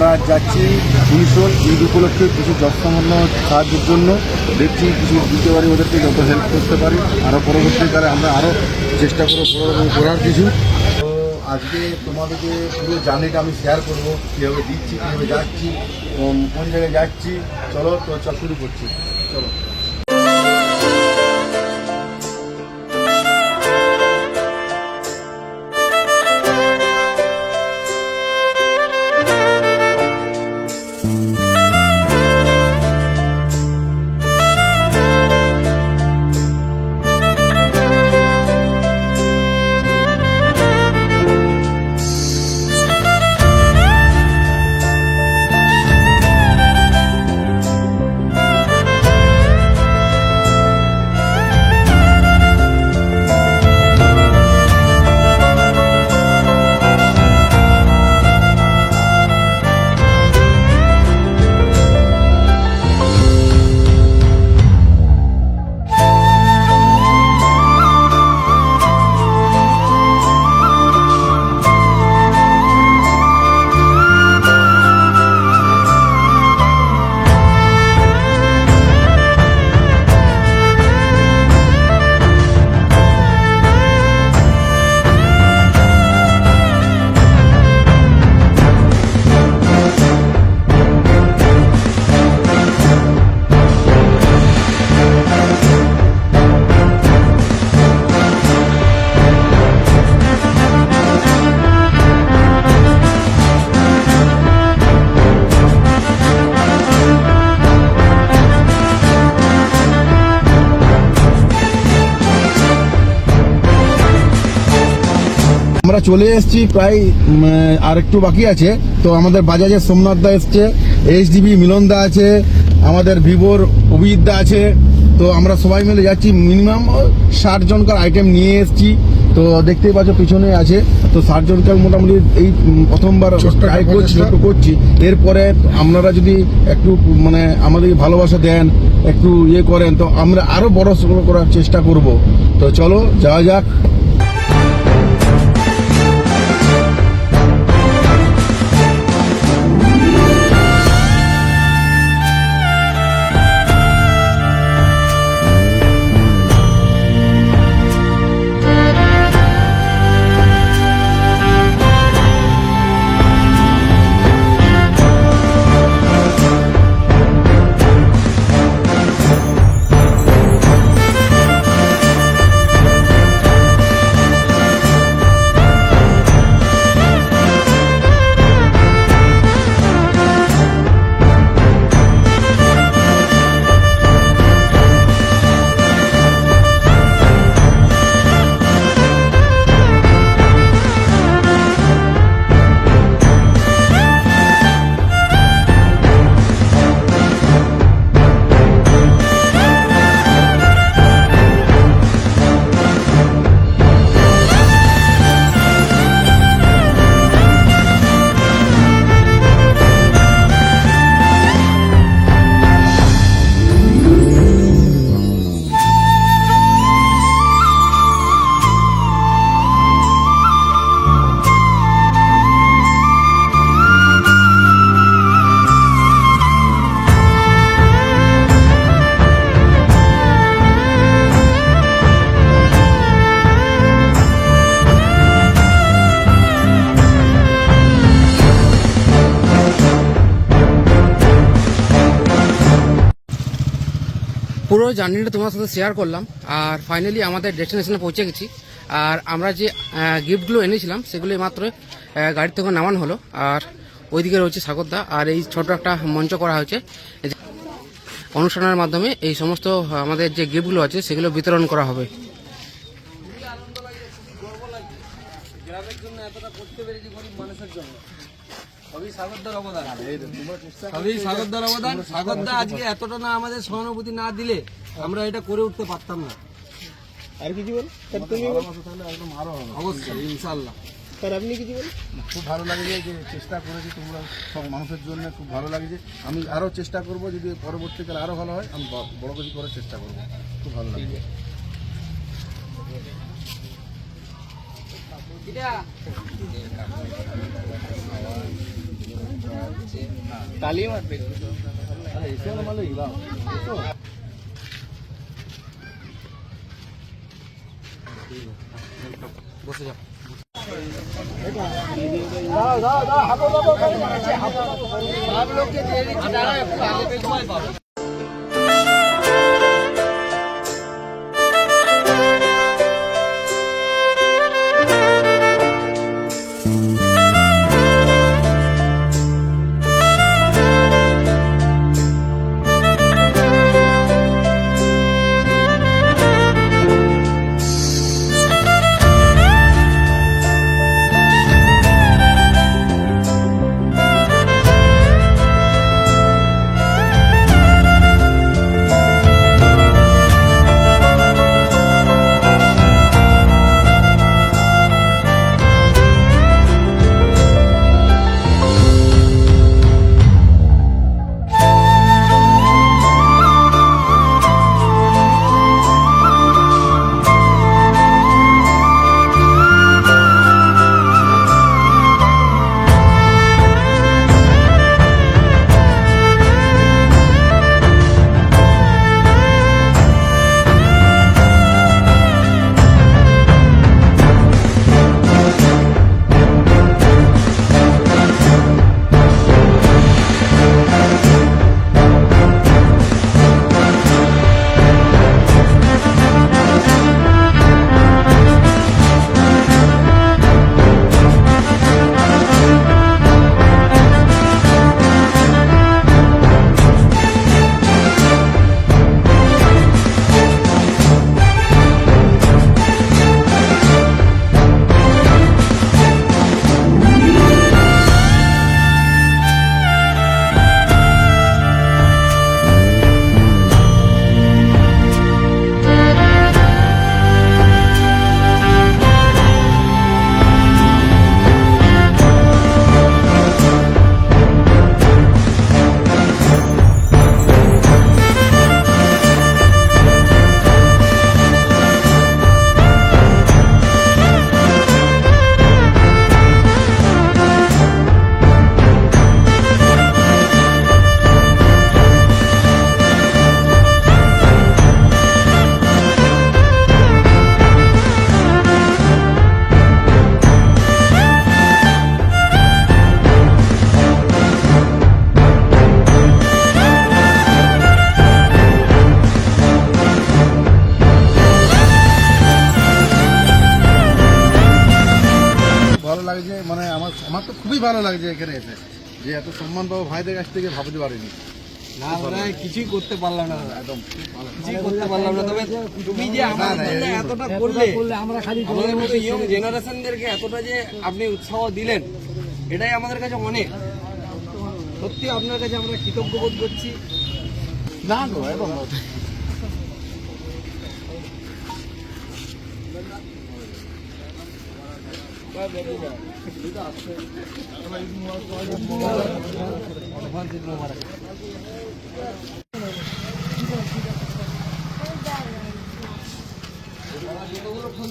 আমরা যাচ্ছি 19 ঈদ উপলক্ষে কিছু যৎসামান্য সাহায্যের জন্য। দেখছি কিছু দিতে পারি ওদেরকে, যত হেল্প করতে পারি। আরও পরবর্তীকালে আমরা আরও চেষ্টা করবো করার কিছু। তো আজকে তোমাদেরকে পুরো জার্নিটা আমি শেয়ার করবো, কীভাবে দিচ্ছি, কীভাবে যাচ্ছি, কোন জায়গায় যাচ্ছি। চলো তো শুরু করছি, চলো। আমরা চলে এসেছি, প্রায় আর একটু বাকি আছে। তো আমাদের বাজাজের সোমনাথ দা এসছে, এইচডিবি মিলন দা আছে, আমাদের ভিভোর অভিজিৎ দা আছে। তো আমরা সবাই মিলে যাচ্ছি, মিনিমাম 60 জনকার আইটেম নিয়ে এসেছি। তো দেখতেই পাচ্ছ পিছনে আছে। তো 60 জনকার মোটামুটি এই প্রথমবার করছি। এরপরে আপনারা যদি একটু আমাদের ভালোবাসা দেন, একটু করেন, তো আমরা আরো বড় করার চেষ্টা করব। তো চলো যাওয়া যাক। পুরো জার্নিটা তোমার সাথে শেয়ার করলাম, আর ফাইনালি আমাদের ডেস্টিনেশনে পৌঁছে গেছি। আর আমরা যে গিফটগুলো এনেছিলাম সেগুলো মাত্র গাড়ির থেকে নামানো হলো। আর ওইদিকে রয়েছে সাগরদা, আর এই ছোট একটা মঞ্চ করা হয়েছে অনুষ্ঠানের মাধ্যমে। এই সমস্ত আমাদের যে গিফটগুলো আছে সেগুলো বিতরণ করা হবে। সবই সাগরদার অবদান, সবই সাগরদার অবদান। সাগরদা আজকে এতটা না আমাদের সহানুভূতি না দিলে আমরা এটা করে উঠতে পারতাম না। আর কিছু বল, একদম আরো হবে অবশ্যই, ইনশাআল্লাহ। স্যার আপনি কিছু বলেন? খুব ভালো লাগে যে চেষ্টা করেছি তোমরা সব মানুষের জন্য, খুব ভালো লাগছে। আমি আরও চেষ্টা করব, যদি পরবর্তীকালে আরও ভালো হয় আমি বড় কিছু করার চেষ্টা করব। খুব ভালো লাগছে। তালি মারবে বসে যাও সব লোককে দিয়ে দিচ্ছি, তারা একটু আগে পেছনে পাবে। ভালো লাগছে, মানে আমার তো খুবই ভালো লাগছে এখানে এসে, যে এত সম্মান পাবো ভাইদের কাছ থেকে ভাবতে পারিনি। না আমরা কিছুই করতে পারলাম না দাদা, একদম কিছুই করতে পারলাম না। তবে তুমি যে আমাদের জন্য এতটা করলে, আমরা খালি আমাদের মতো ইয়ং জেনারেশনদেরকে এতটা যে আপনি উৎসাহ দিলেন, এটাই আমাদের কাছে অনেক। সত্যি আপনার কাছে আমরা কৃতজ্ঞ বোধ করছি। না গো, একদম ফোন